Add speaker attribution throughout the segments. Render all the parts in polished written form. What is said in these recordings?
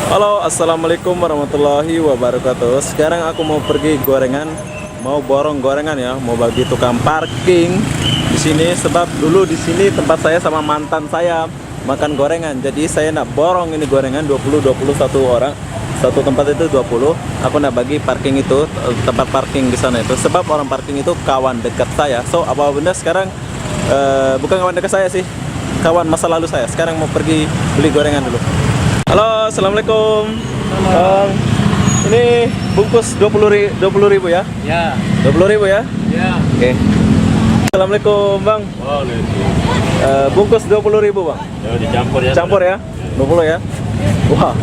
Speaker 1: Halo, assalamualaikum warahmatullahi wabarakatuh. Sekarang aku mau pergi gorengan, mau borong gorengan ya, mau bagi tukang parking di sini. Sebab dulu di sini tempat saya sama mantan saya makan gorengan. Jadi saya nak borong ini gorengan 20-21 orang. Satu tempat itu 20. Aku nak bagi parking itu, tempat parking di sana itu. Sebab orang parking itu kawan dekat saya. So apa benda sekarang bukan kawan dekat saya sih, kawan masa lalu saya. Sekarang mau pergi beli gorengan dulu. Halo, assalamualaikum. Bang, ini bungkus 20 ribu ya?
Speaker 2: Ya.
Speaker 1: 20 ribu ya?
Speaker 2: Ya.
Speaker 1: Oke. Assalamualaikum bang.
Speaker 2: Waalaikumsalam.
Speaker 1: Bungkus 20 ribu bang.
Speaker 2: Ya, dicampur ya.
Speaker 1: Campur ya? 20 ya? Wah.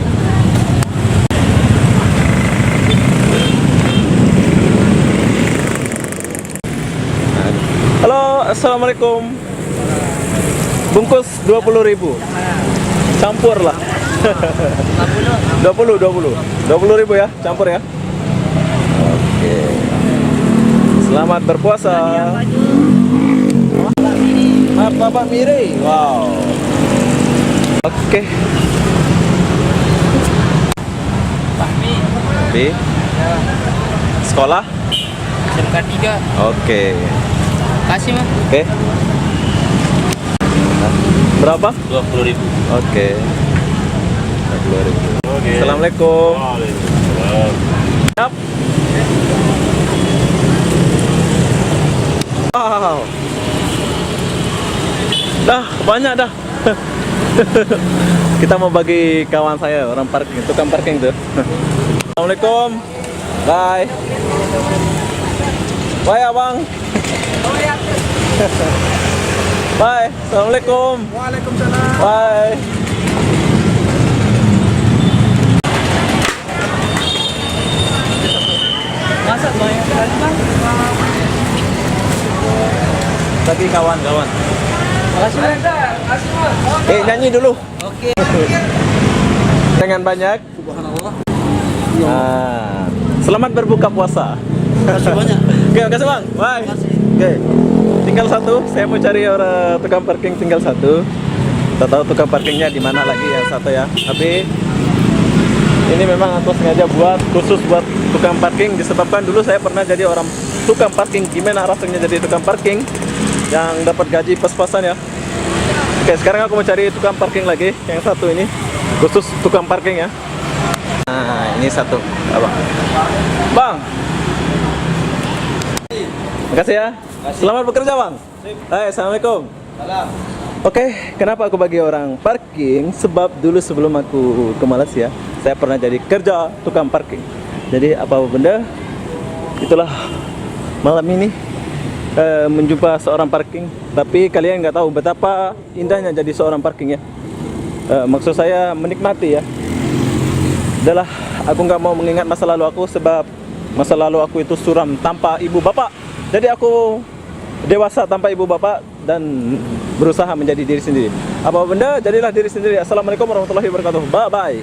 Speaker 1: Halo, assalamualaikum. Bungkus 20 ribu. Campur lah. 20 ribu ya, campur ya. Oke. Selamat berpuasa. Martabak miri. Wow. Oke. B. Sekolah?
Speaker 2: SMK 3.
Speaker 1: Oke.
Speaker 2: Kasih, Mas.
Speaker 1: Oke. Berapa?
Speaker 2: 20.000.
Speaker 1: Oke. 20 ribu.
Speaker 2: Oke.
Speaker 1: Assalamualaikum.
Speaker 2: Waalaikumsalam.
Speaker 1: Siap. Wow. Dah, banyak dah. Kita mau bagi kawan saya, orang parking, tukang parking tuh. Assalamualaikum. Bye. Bye, abang. Bye. Assalamualaikum.
Speaker 3: Waalaikumsalam.
Speaker 1: Bye.
Speaker 2: Masa banyak sekali, Bang?
Speaker 1: Bagi kawan-kawan.
Speaker 2: Makasih, Bang.
Speaker 1: Nyanyi dulu.
Speaker 2: Oke.
Speaker 1: Dengan banyak.
Speaker 2: Subhanallah.
Speaker 1: Selamat berbuka puasa.
Speaker 2: Makasih banyak.
Speaker 1: Oke, makasih bang. Bye. Oke. Tinggal satu. Saya mau cari orang tukang parking, tinggal satu. Kita tahu tukang parkingnya di mana lagi yang satu ya. Tapi ini memang aku sengaja buat khusus buat tukang parking, disebabkan dulu saya pernah jadi orang tukang parking. Gimana rasanya jadi tukang parking yang dapat gaji pas-pasan ya. Oke, sekarang aku mau cari tukang parking lagi. Yang satu ini khusus tukang parking ya. Nah, ini satu, abang. Bang. Makasih ya. Selamat bekerja, bang. Hai, assalamualaikum.
Speaker 2: Salam.
Speaker 1: Oke, kenapa aku bagi orang parking? Sebab dulu sebelum aku ke Malaysia, saya pernah jadi kerja tukang parking. Jadi apa benda, itulah malam ini menjumpa seorang parking. Tapi kalian nggak tahu betapa indahnya jadi seorang parking ya. Maksud saya menikmati ya. Adalah aku nggak mau mengingat masa lalu aku, sebab masa lalu aku itu suram tanpa ibu bapak. Jadi aku dewasa tanpa ibu bapak dan berusaha menjadi diri sendiri. Apa benda, jadilah diri sendiri. Assalamualaikum warahmatullahi wabarakatuh. Bye bye.